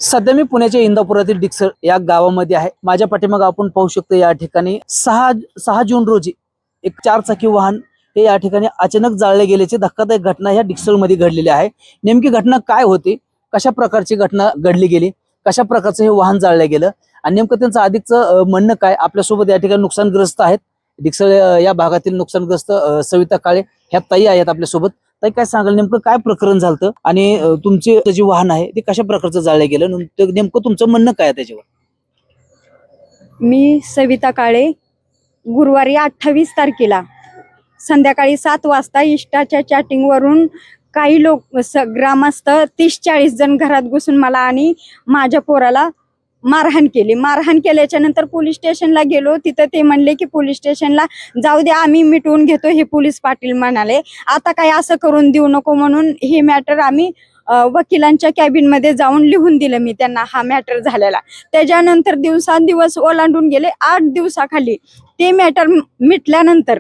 सध्या मी पुण्याच्या इंदापुरातील डिक्सळ या गावामध्ये आहे। माझ्या पाठीमागे आपण पाहू शकतो या ठिकाणी 6 जून रोजी एक 4 चाकी वाहन हे या ठिकाणी अचानक जाळले गेल्याची धक्कादायक घटना या डिक्सळ मध्ये घडलेली आहे। नेमकी घटना काय होती, कशा प्रकारची घटना घडली गेली, कशा प्रकारचं हे वाहन जाळलं गेलं आणि नेमकं त्यांचं अधिकचं म्हणणं काय। आपल्यासोबत या ठिकाणी नुकसानग्रस्त आहेत डिक्सळ या भागातील नुकसानग्रस्त सविता काळे ह्या ताई आहेत आपल्यासोबत। ताई, काय सांगाल नेमकं काय प्रकरण झालं आणि तुमचे जे वाहन आहे ते कशा प्रकारचं जाळलं गेलं, नेमकं तुमचं म्हणणं काय आहे त्याच्यावर? मी सविता काळे गुरुवारी 28 तारखेला संध्याकाळी 7 वाजता इष्टाच्या चॅटिंग वरून काही लोक ग्रामस्थ 30-40 जण घरात घुसून मला आणि माझ्या पोराला मारहाण केली। मारहाण केल्याच्या नंतर पोलीस स्टेशनला गेलो। तिथं ते म्हणले की पोलीस स्टेशनला जाऊ द्या, आम्ही मिटवून घेतो। हे पोलीस पाटील म्हणाले आता काय असं करून देऊ नको, म्हणून हे मॅटर आम्ही वकिलांच्या कॅबिन मध्ये जाऊन लिहून दिलं मी त्यांना हा मॅटर झालेला। त्याच्यानंतर दिवसांदिवस ओलांडून गेले। 8 दिवसाखाली ते मॅटर मिटल्यानंतर,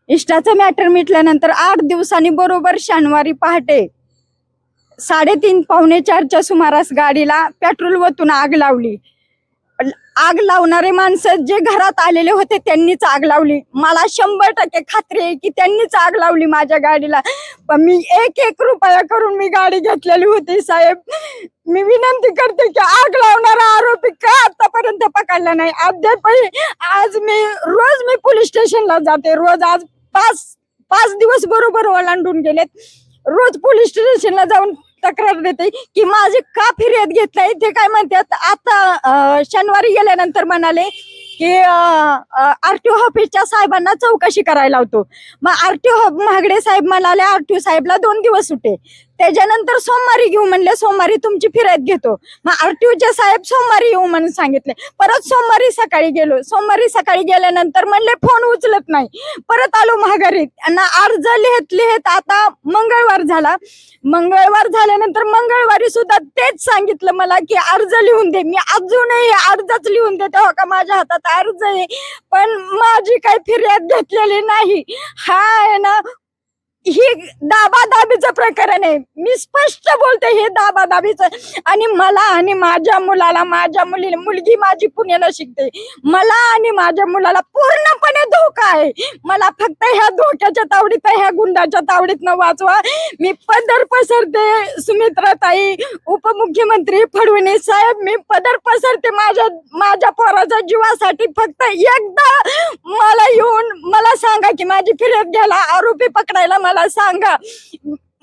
इष्टाचं मॅटर मिटल्यानंतर 8 दिवसांनी बरोबर शनिवारी पहाटे 3:30-4च्या सुमारास गाडीला पेट्रोल ओतून आग लावली। आग लावणारे माणसं जे घरात आलेले होते त्यांनीच आग लावली। मला 100% खात्री आहे की त्यांनीच आग लावली माझ्या गाडीला। पण मी 1-1 रुपया करून मी गाडी घेतलेली होती। साहेब, मी विनंती करते की आग लावणारा आरोपी का आतापर्यंत पकडला नाही अद्याप। आज रोज मी पोलीस स्टेशनला जाते, रोज आज 5 दिवस बरोबर ओलांडून गेलेत। रोज पोलीस स्टेशनला जाऊन तक्रार देते की माझी का फिर्याद घेत नाही। ते काय म्हणतात, आता शनिवारी गेल्यानंतर म्हणाले की आरटीओ ऑफिसच्या साहेबांना चौकशी करायला लावतो। मग आरटीओ महागडे साहेब म्हणाले आरटीओ साहेबला 2 दिवस सुटे। त्याच्यानंतर सोमवारी घेऊ म्हणले, सोमवारी तुमची फिर्याद घेतो। मग आरटीओचे साहेब सोमवारी येऊ म्हणून सांगितले। परत सोमवारी सकाळी गेलो। सोमवारी सकाळी गेल्यानंतर म्हणले फोन उचलत नाही। परत आलो महागारीत आणि अर्ज लिहित आता मंगळवार झाला। मंगळवार झाल्यानंतर मंगळवारी सुद्धा तेच सांगितलं मला की अर्ज लिहून दे। मी अजूनही अर्जच लिहून देते, हो का माझ्या हातात अर्ज आहे, पण माझी काही फिर्याद घेतलेली नाही। हा आहे ना, ही दाबादाबीचं प्रकरण आहे। मी स्पष्ट बोलते, हे दाबादाबीचं। आणि मला आणि माझ्या मुलाला, माझ्या मुलगी माझी पुण्याला शिकते, मला आणि माझ्या मुलाला पूर्णपणे धोका आहे। मला फक्त ह्या धोक्याच्या तावडीत, ह्या गुंडाच्या तावडीतनं वाचवा। मी पदर पसरते सुमित्राताई, उपमुख्यमंत्री फडणवीस साहेब, मी पदर पसरते माझ्या पोराच्या जीवासाठी। फक्त एकदा मला येऊन मला सांगा की माझी फिर्याद घ्यायला, आरोपी पकडायला मला सांगा,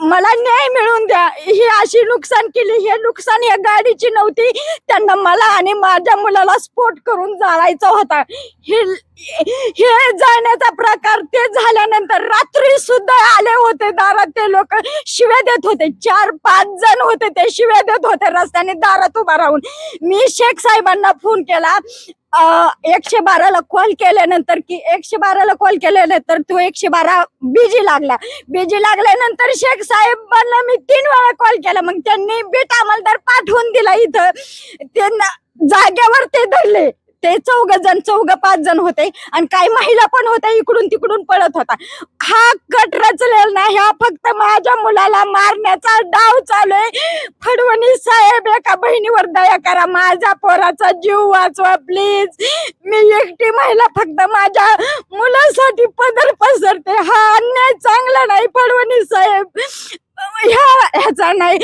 मला न्याय मिळवून द्या। ही अशी नुकसान केली, हे नुकसान या गाडीची नव्हती, त्यांना मला आणि माझ्या मुलाला स्फोट करून जाळायचा होता। हे जाण्याचा प्रकार ते झाल्यानंतर रात्री सुद्धा आले होते दारात, ते लोक शिव्या देत होते। 4-5 जण होते, ते शिव्या देत होते रस्त्याने दारात उभा राहून। मी शेख साहेबांना फोन केला, 112ला कॉल केल्यानंतर की 112ला कॉल केल्यानंतर तो 112 बिजी लागल्यानंतर शेख साहेबांना मी 3 वेळा कॉल केला। मग त्यांनी बेट अंमलदार पाठवून दिला इथं, त्यांना जाग्यावर ते धरले। ते 4-5 जण होते आणि काही महिला पण होत्या, इकडून तिकडून पळत होता। हा कट रचलेला नाही, हा फक्त माझ्या मुलाला मारण्याचा डाव चालू आहे। फडणवीस साहेब, एका बहिणीवर दया करा, माझ्या पोराचा जीव वाचवा प्लीज। मी एकटी महिला फक्त माझ्या मुलासाठी पदर पसरते। हा अन्याय चांगला नाही फडणवीस साहेब, ह्याचा नाही,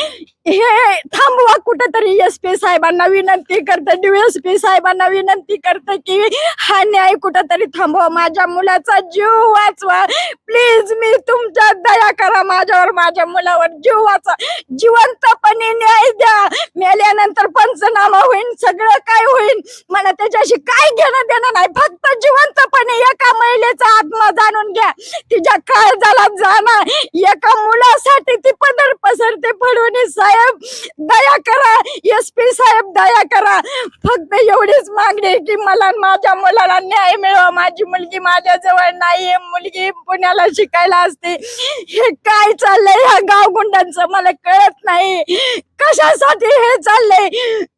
हे थांबवा कुठेतरी। SP साहेबांना विनंती करते, DSP साहेबांना विनंती करते की हा न्याय कुठेतरी थांबवा, माझ्या मुलाचा जीव वाचवा प्लीज। मी तुमच्या दया करा माझ्यावर, माझ्या मुलावर जीव वाचवा, जिवंतपणे न्याय द्या। मेल्यानंतर पंचनामा होईल, सगळं काय होईल, मला त्याच्याशी काय घेणं देणं नाही। फक्त जिवंतपणे एका महिलेचा आत्मा जाणून घ्या, तिच्या काळजाला जाणार, एका मुलासाठी ती पदर पसरते। फडणवीस साहेब दया करा, SP साहेब दया करा। फक्त एवढीच मागणी आहे की मला माझ्या मुलाला न्याय मिळवा। माझी मुलगी माझ्या जवळ नाहीये, मुलगी पुण्याला शिकायला असते। हे काय चाललंय ह्या गावगुंडांचं मला कळत नाही। कशासाठी हे चाललंय?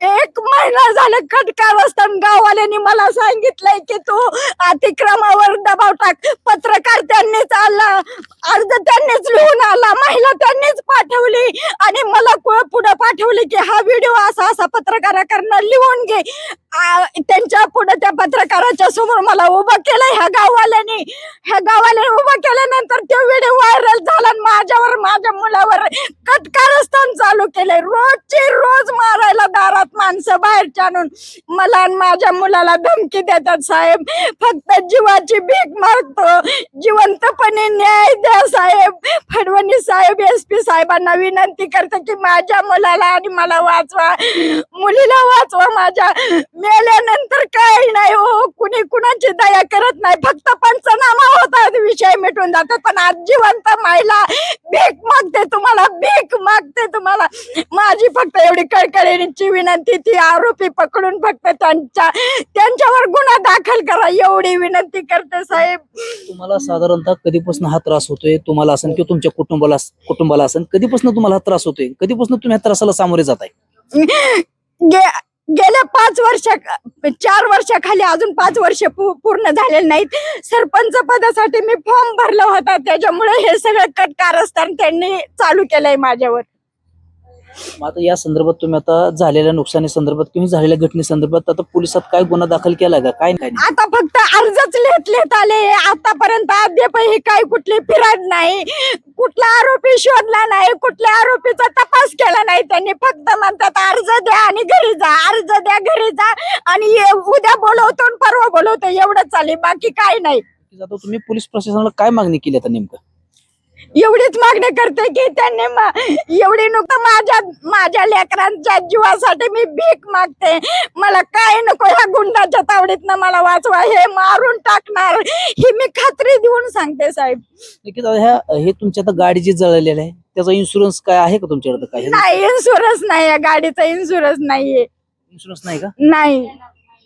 1 महिना झालं खटकार असताना गाववाल्यांनी मला सांगितलंय की तू अतिक्रमावर दबाव टाक. पत्रकार त्यांनीच आला, अर्ज त्यांनीच लिहून आला, महिला त्यांनीच पाठवली आणि मला पुढे पाठवली की हा व्हिडिओ असा असा पत्रकाराकडनं लिहून घे. त्यांच्या पुढे त्या पत्रकाराच्या समोर मला उभं केलंय ह्या गाववाल्यांनी. ह्या गाववाल्याने उभं केल्यानंतर तो व्हिडिओ व्हायरल झाला आणि माझ्यावर, माझ्या मुलावर कटकारस्थान चालू केलंय. रोजची रोज मारायला दारात माणसं बाहेरच्या आणून मला आणि माझ्या मुलाला धमकी देतात. साहेब, फक्त जीवाची भीक मागतो, जिवंतपणे न्याय द्या साहेब. फडणवीस साहेब, SP साहेबांना विनंती करते की माझ्या मुलाला आणि मला वाचवा, मुलीला वाचवा. माझ्या मेल्यानंतर काही नाही हो, कुणी कुणाची दया करत नाही, फक्त पंचनामा होतात, विषय मिटून जातात. पण आज जिवंत महिला भीक मागते तुम्हाला, भीक मागते तुम्हाला. माझी फक्त एवढी कळकळीची विनंती, ती आरोपी पकडून फक्त त्यांच्यावर गुन्हा दाखल करा, एवढी विनंती करते साहेब. तुम्हाला साधारणतः कधीपासून हा त्रास होतोय, तुम्हाला असेल किंवा तुमच्या कुटुंबाला असेल, कधीपासून तुम्हाला हा त्रास होतोय, कधीपासून तुम्ही ह्या त्रासाला सामोरे जाताय? गेल्या 4 वर्षाखाली अजून 5 वर्ष पूर्ण झालेले नाहीत. सरपंच पदासाठी मी फॉर्म भरला होता, त्याच्यामुळे हे सगळं कटकारस्थान त्यांनी चालू केलंय माझ्यावर. आता या संदर्भात तुम्ही आता झालेल्या नुकसानी संदर्भात किंवा झालेल्या घटने संदर्भात आता पोलिसात काय गुन्हा दाखल केलाय का? काय नाही? आता फक्त अर्जच लिहित आले. आतापर्यंत अद्यापही काही कुठली फिर्याद नाही, कुठला आरोपी शोधला नाही, कुठल्या आरोपीचा तपास केला नाही. त्यांनी फक्त म्हणतात अर्ज द्या आणि घरी जा, अर्ज द्या, घरी जा आणि उद्या बोलवतो आणि परवा बोलवतो, एवढंच चालेल, बाकी काही नाही. आता तुम्ही पोलीस प्रशासनाला काय मागणी केली आता नेमकं? एवढीच मागणी करते की त्यांनी एवढी नुकतं माझ्या लेकरांच्या जीवासाठी मी भीक मागते. मला काय नको, ह्या गुंडाच्या तावडीतनं मला वाचवा, हे मारून टाकणार ही मी खात्री देऊन सांगते साहेब. हे तुमच्या आता गाडी जी जळलेली आहे त्याचा इन्शुरन्स काय आहे का तुमच्याकडे? काय नाही, इन्शुरन्स नाही, गाडीचा इन्शुरन्स नाहीये. इन्शुरन्स नाही का?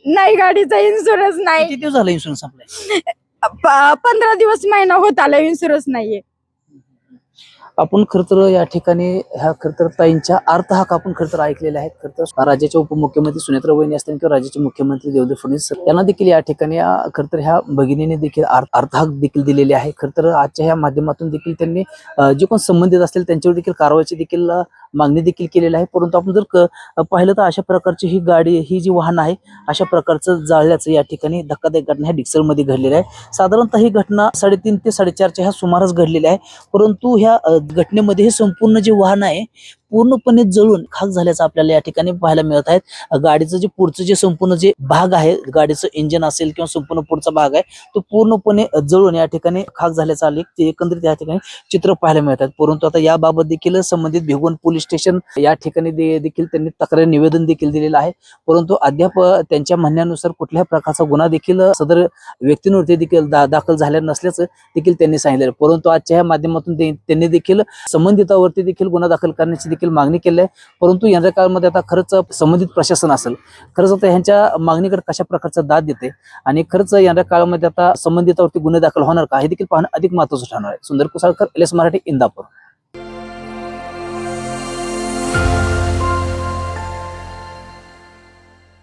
नाही, गाडीचा इन्शुरन्स नाही. किती दिवस झाला इन्शुरन्स आपला? 15 दिवस, महिना होत आला, इन्शुरन्स नाहीये. आपण खर तर या ठिकाणी ह्या खर तर ताईंच्या अर्थहाक आपण खर तर ऐकलेले आहेत. खर तर राज्याचे उपमुख्यमंत्री सुनेत्रा वहिनी असतील किंवा राज्याचे मुख्यमंत्री देवेंद्र फडणवीस यांना देखील या ठिकाणी खर तर ह्या भगिनीने देखील अर्थहाक देखील दिलेली आहे. खर तर आजच्या ह्या माध्यमातून देखील त्यांनी जे कोण संबंधित असतील त्यांच्यावर देखील कारवाईची देखील मागणी देखील केलेली आहे. परंतु आपण जर पाहिलं तर अशा प्रकारची ही गाडी, ही जी वाहन आहे, अशा प्रकारचं जाळल्याचं या ठिकाणी धक्कादायक घटना ह्या डिक्सलमध्ये घडलेली आहे. साधारणतः ही घटना 3:30 ते 4:30 ह्या सुमारास घडलेली आहे. परंतु ह्या घटनेमध्ये हे संपूर्ण जे वाहन आहे पूर्णपणे जळून खाक झाल्याचं आपल्याला या ठिकाणी पाहायला मिळत आहे. गाडीचं जे पुढचं जे संपूर्ण जे भाग आहे, गाडीचं इंजिन असेल किंवा संपूर्ण पुढचा भाग आहे, तो पूर्णपणे जळून या ठिकाणी खाक झाल्याचा ते एकंदरीत या ठिकाणी चित्र पाहायला मिळतात. परंतु आता याबाबत देखील संबंधित भिगवण पोलीस स्टेशन या ठिकाणी देखील त्यांनी तक्रार निवेदन देखील दिलेलं आहे. परंतु अद्याप त्यांच्या म्हणण्यानुसार कुठल्याही प्रकारचा गुन्हा देखील सदर व्यक्तींवरती देखील दाखल झालेला नसल्याचं देखील त्यांनी सांगितलं. परंतु आजच्या या माध्यमातून त्यांनी देखील संबंधितावरती देखील गुन्हा दाखल करण्याची देखील मागणी केली आहे. परंतु येणाऱ्या काळामध्ये आता खरंच संबंधित प्रशासन असेल, खरंच आता ह्यांच्या मागणीकडे कशा प्रकारचा दाद देते आणि खरंच येणाऱ्या काळामध्ये आता संबंधितावरती गुन्हे दाखल होणार का, हे देखील पाहणं अधिक महत्त्वाचं ठरणार आहे. सुंदर कुसाळकर, LS मराठी, इंदापूर.